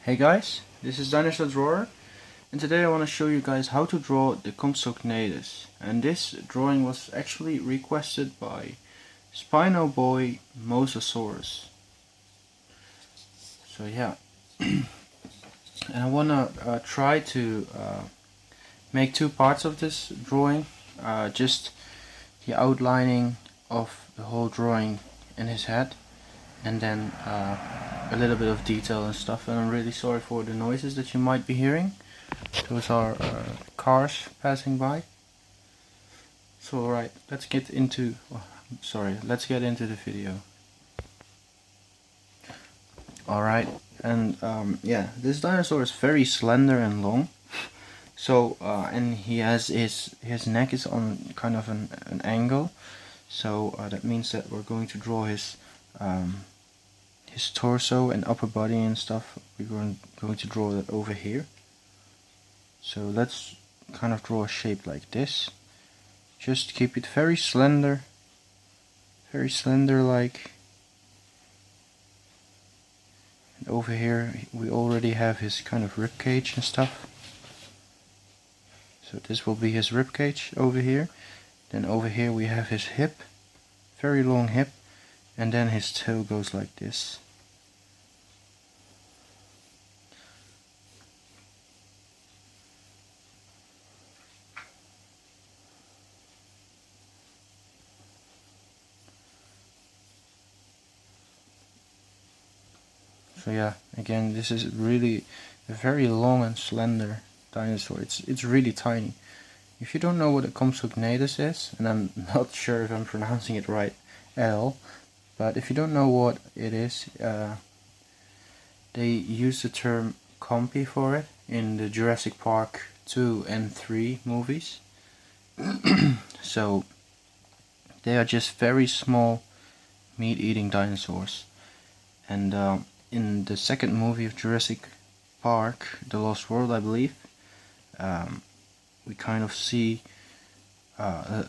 Hey guys, this is Dinosaur Drawer, and today I want to show you guys how to draw the compsognathus. And this drawing was actually requested by Spino Boy Mosasaurus. So yeah, and I want to try to make two parts of this drawing, just the outlining of the whole drawing in his head, and then a little bit of detail and stuff. And I'm really sorry for the noises that you might be hearing. Those are cars passing by. So alright, let's get into the video. Alright, and yeah, this dinosaur is very slender and long. So and he has his neck is on kind of an angle. So that means that we're going to draw his torso and upper body and stuff. We're going to draw that over here. So let's kind of draw a shape like this. Just keep it very slender like. And over here we already have his kind of rib cage and stuff. So this will be his rib cage over here. Then over here we have his hip, very long hip, and then his tail goes like this. So yeah, again, this is really a very long and slender dinosaur. It's really tiny. If you don't know what a compsognathus is, and I'm not sure if I'm pronouncing it right at all, but if you don't know what it is, they use the term compy for it in the Jurassic Park 2 and 3 movies. So they are just very small meat-eating dinosaurs. And in the second movie of Jurassic Park, The Lost World, I believe, we kind of see a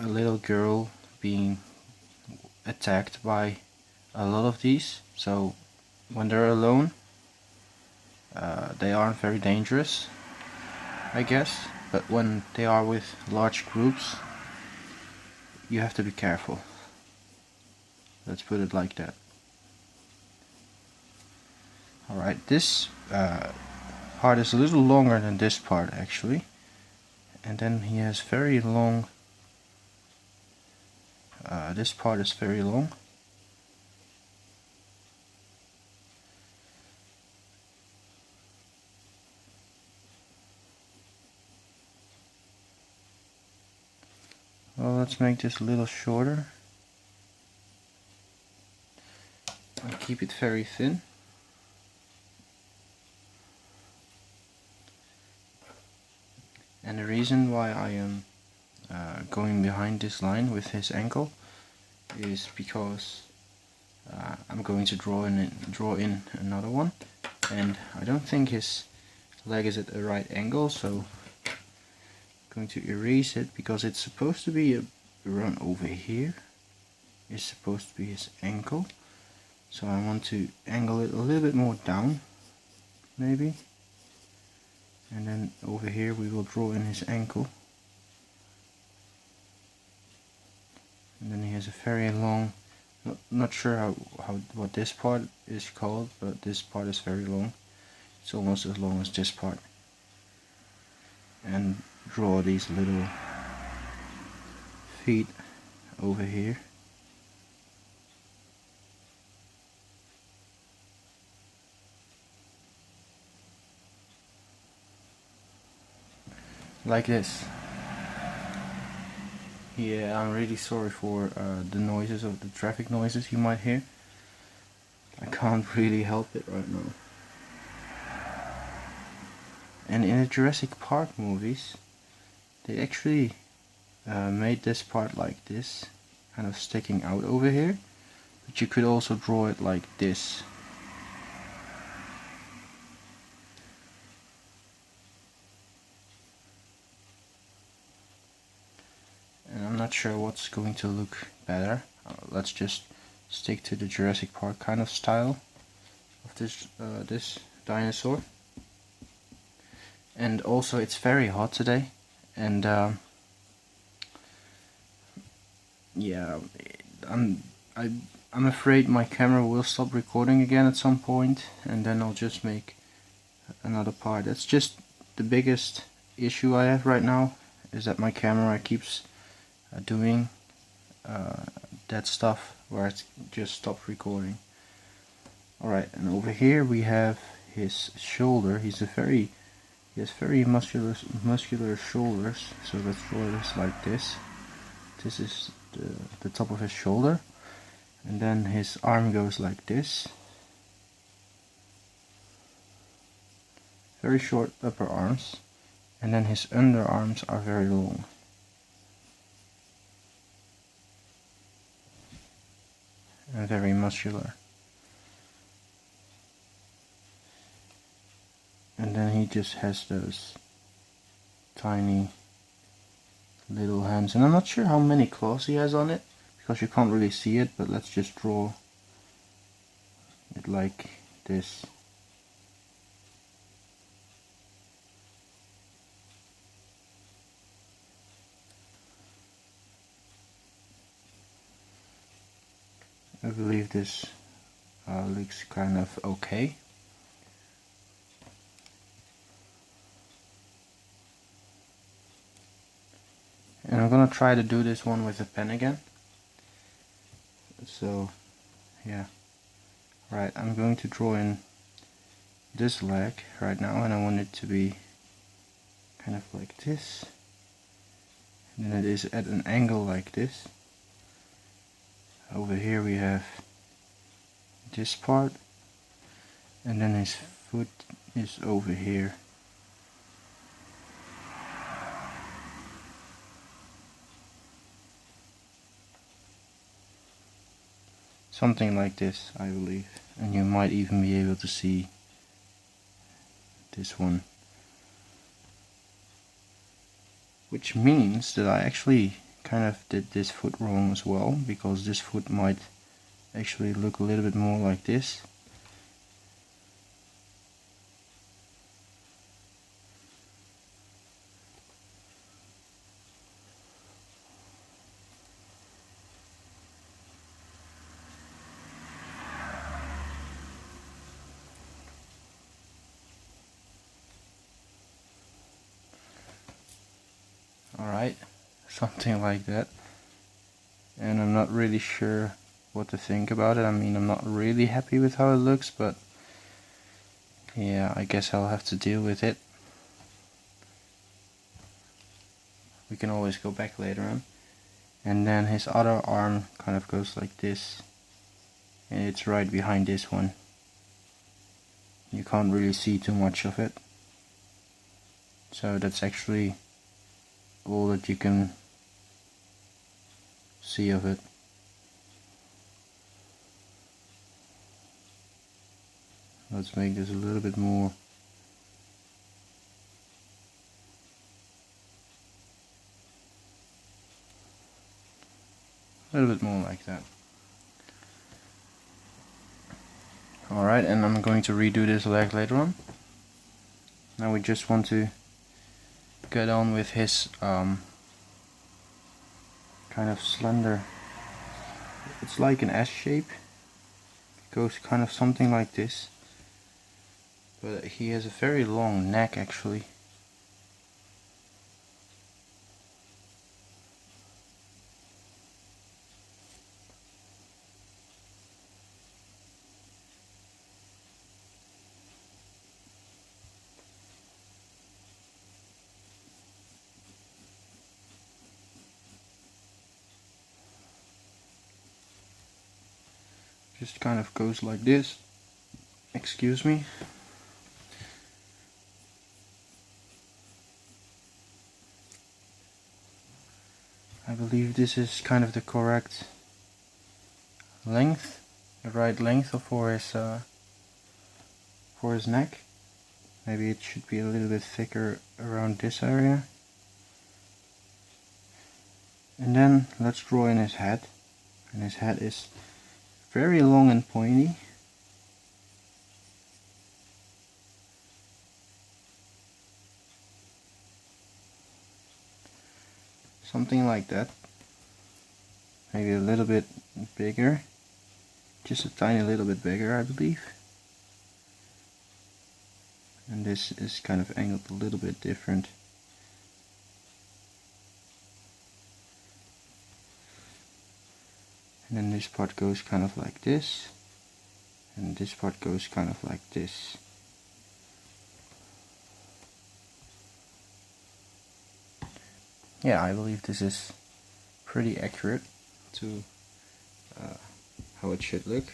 little girl being attacked by a lot of these. So when they're alone, they aren't very dangerous, I guess, but when they are with large groups, you have to be careful. Let's put it like that. Alright, this part is a little longer than this part actually, and then he has very long, this part is very long. Well, let's make this a little shorter and keep it very thin. And the reason why I am going behind this line with his ankle is because I'm going to draw in another one, and I don't think his leg is at the right angle, so I'm going to erase it, because it's supposed to be around over here. It's supposed to be his ankle, so I want to angle it a little bit more down, maybe. And then over here we will draw in his ankle. And then he has a very long, not sure what this part is called, but this part is very long. It's almost as long as this part. And draw these little feet over here. Like this. Yeah, I'm really sorry for the noises of the traffic noises you might hear. I can't really help it right now. And in the Jurassic Park movies, they actually made this part like this, kind of sticking out over here. But you could also draw it like this. And I'm not sure what's going to look better. Let's just stick to the Jurassic Park kind of style of this dinosaur. And also it's very hot today, and yeah, I'm I'm afraid my camera will stop recording again at some point, and then I'll just make another part. That's just the biggest issue I have right now, is that my camera keeps doing that stuff where it just stopped recording. Alright, and over here we have his shoulder. He has very muscular shoulders, so let's draw this like this. This is the top of his shoulder, and then his arm goes like this. Very short upper arms, and then his underarms are very long. And very muscular. And then he just has those tiny little hands, and I'm not sure how many claws he has on it because you can't really see it, but let's just draw it like this. I believe this looks kind of okay. And I'm gonna try to do this one with a pen again. So, yeah. Right, I'm going to draw in this leg right now, and I want it to be kind of like this. And then it is at an angle like this. Over here we have this part, and then his foot is over here. Something like this, I believe, and you might even be able to see this one. Which means that I actually kind of did this foot wrong as well, because this foot might actually look a little bit more like this. Alright, something like that. And I'm not really sure what to think about it. I mean, I'm not really happy with how it looks, but yeah, I guess I'll have to deal with it. We can always go back later on. And then his other arm kind of goes like this, and it's right behind this one. You can't really see too much of it, so that's actually all that you can see of it. Let's make this a little bit more. A little bit more like that. Alright, and I'm going to redo this leg later on. Now we just want to get on with his kind of slender. It's like an S shape. It goes kind of something like this. But he has a very long neck actually. Just kind of goes like this. Excuse me. I believe this is kind of the correct length, the right length for his neck. Maybe it should be a little bit thicker around this area. And then let's draw in his head. And his head is very long and pointy. something like that. Maybe a little bit bigger, just a tiny little bit bigger, I believe. And this is kind of angled a little bit different. And then this part goes kind of like this, and this part goes kind of like this. Yeah, I believe this is pretty accurate to how it should look.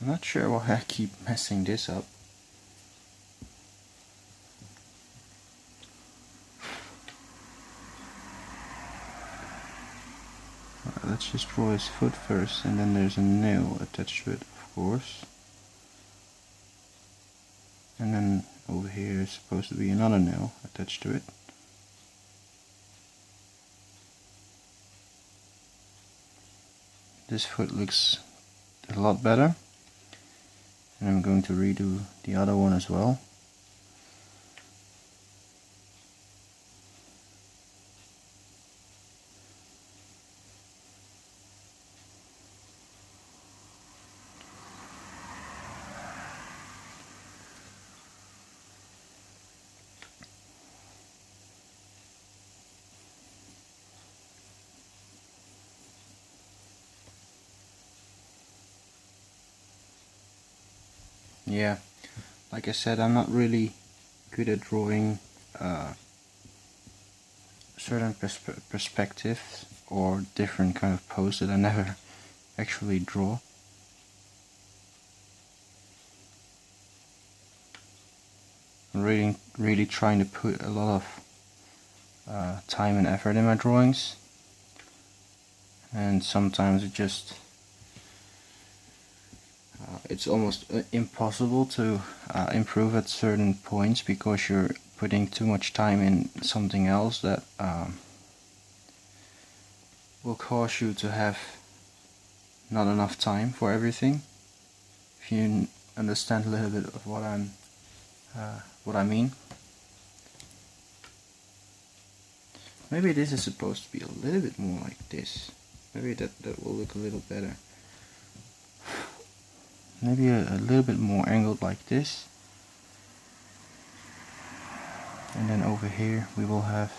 I'm not sure why I keep messing this up. Let's just draw his foot first, and then there's a nail attached to it, of course. And then over here is supposed to be another nail attached to it. This foot looks a lot better. And I'm going to redo the other one as well. Yeah, like I said, I'm not really good at drawing certain perspectives or different kind of pose that I never actually draw. I'm really trying to put a lot of time and effort in my drawings, and sometimes it just it's almost impossible to improve at certain points because you're putting too much time in something else that will cause you to have not enough time for everything. If you understand a little bit of what I mean. Maybe this is supposed to be a little bit more like this. Maybe that will look a little better. Maybe a little bit more angled like this. And then over here we will have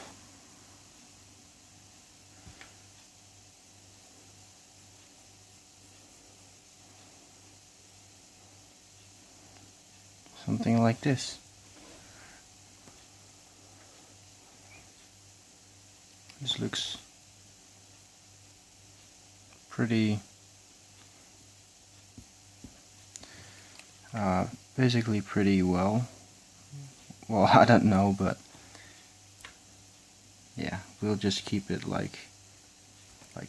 something like this. This looks pretty basically pretty well. Well, I don't know, but yeah, we'll just keep it like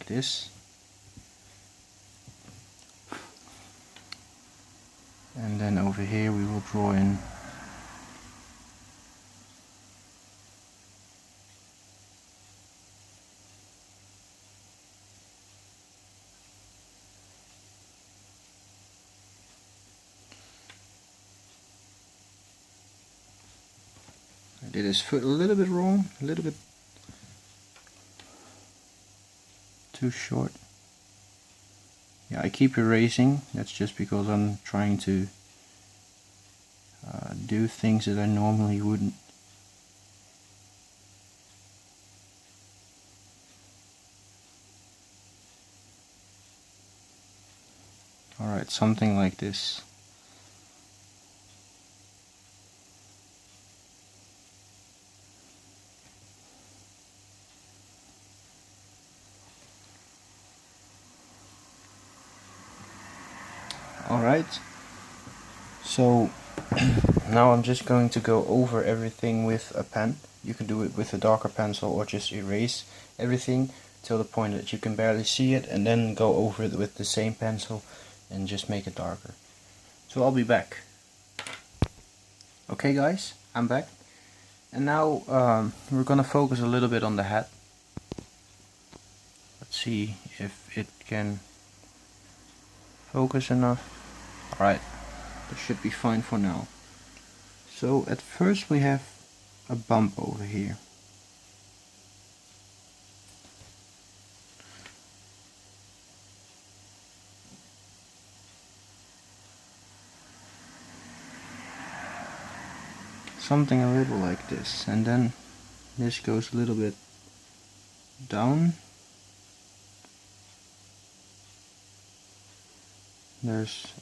this. And then over here we will draw in I did his foot a little bit wrong, a little bit too short. Yeah, I keep erasing. That's just because I'm trying to do things that I normally wouldn't. Alright, something like this. Alright, So now I'm just going to go over everything with a pen. You can do it with a darker pencil or just erase everything till the point that you can barely see it, and then go over it with the same pencil and just make it darker. So I'll be back. Okay guys, I'm back. And now we're gonna focus a little bit on the hat. Let's see if it can focus enough. Alright, that should be fine for now. So at first we have a bump over here. Something a little like this, and then this goes a little bit down. There's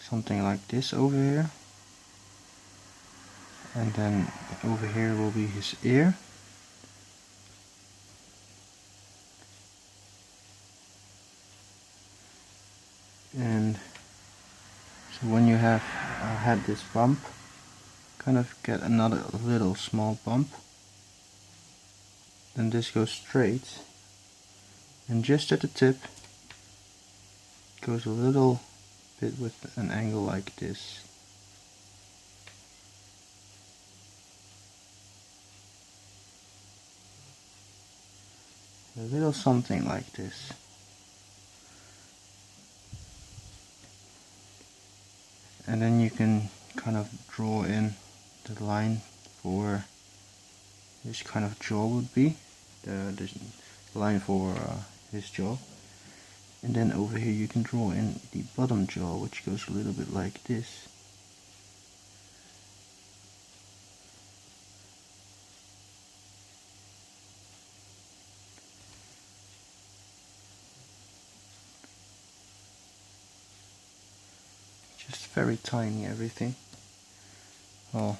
something like this over here, and then over here will be his ear. And so when you have had this bump, kind of get another little small bump, then this goes straight, and just at the tip goes a little bit with an angle like this. A little something like this. And then you can kind of draw in the line for where this kind of jaw would be, the line for his jaw. And then over here you can draw in the bottom jaw, which goes a little bit like this. Just very tiny everything. Oh,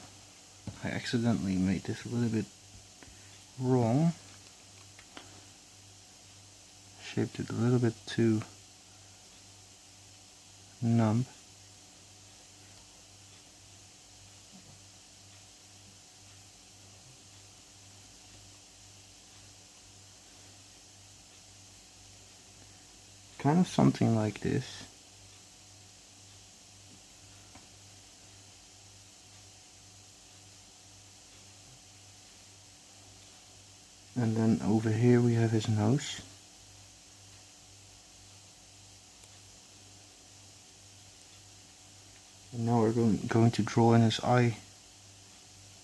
I accidentally made this a little bit wrong. Shaped it a little bit too numb. Kind of something like this. And then over here we have his nose. And now we're going to draw in his eye,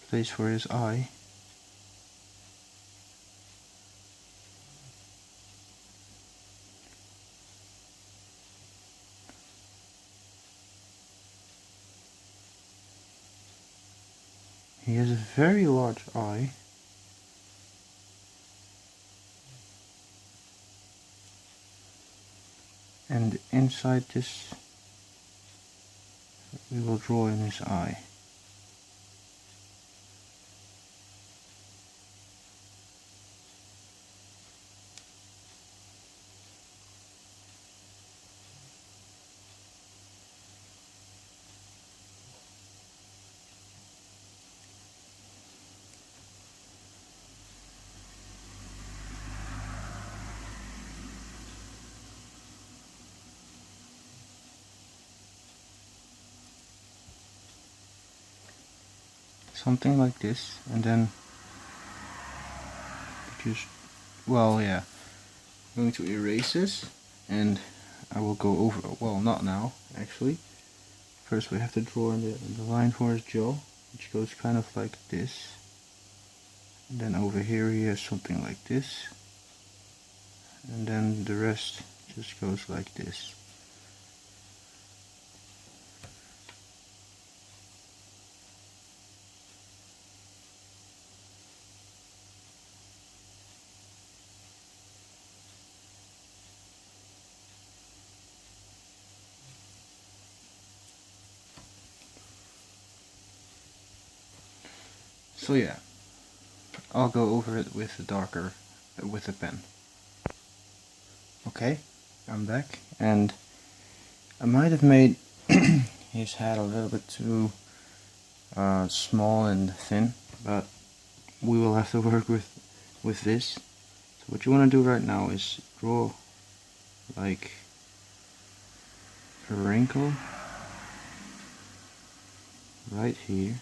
place for his eye. He has a very large eye. And inside this we will draw in his eye. Something like this, and then just, well, yeah, I'm going to erase this, and I will go over, well, not now actually. First we have to draw in the line for his jaw, which goes kind of like this, and then over here he has something like this, and then the rest just goes like this. So yeah, I'll go over it with with a pen. Okay, I'm back, and I might have made his head a little bit too small and thin, but we will have to work with this. So what you want to do right now is draw like a wrinkle right here,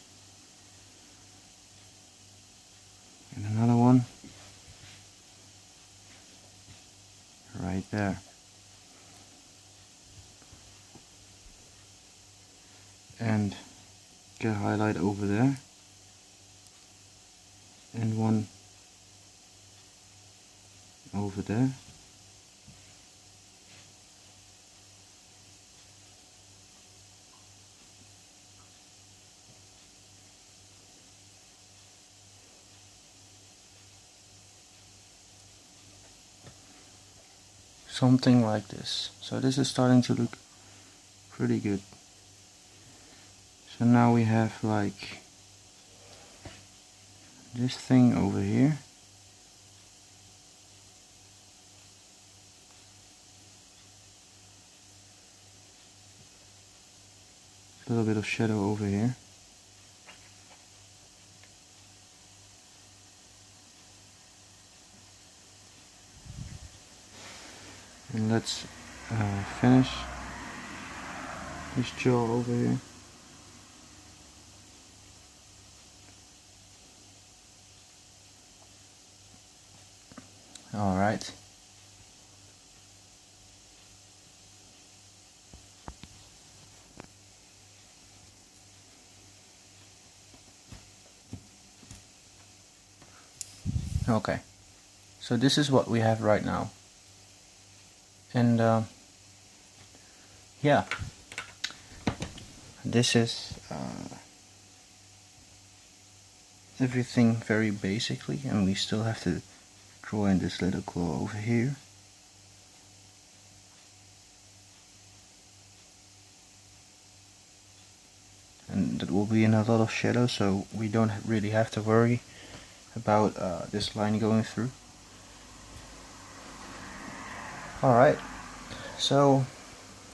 and another one right there. And get a highlight over there, and one over there. Something like this. So this is starting to look pretty good. So now we have like this thing over here. A little bit of shadow over here. And let's finish this jaw over here. Alright. Okay. So this is what we have right now. And yeah, this is everything very basically, and we still have to draw in this little claw over here. And that will be in a lot of shadow, so we don't really have to worry about this line going through. Alright, so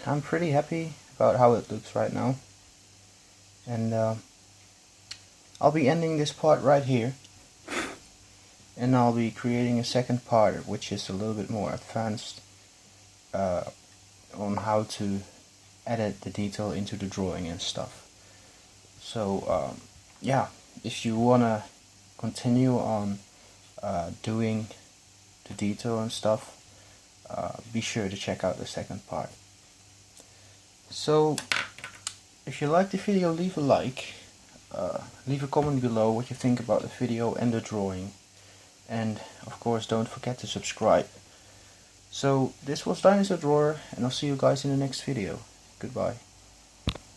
I'm pretty happy about how it looks right now, and I'll be ending this part right here, and I'll be creating a second part which is a little bit more advanced on how to edit the detail into the drawing and stuff. So yeah, if you wanna continue on doing the detail and stuff, be sure to check out the second part. So if you liked the video, leave a like, leave a comment below what you think about the video and the drawing, and of course don't forget to subscribe. So this was Dinosaur Drawer, and I'll see you guys in the next video. Goodbye.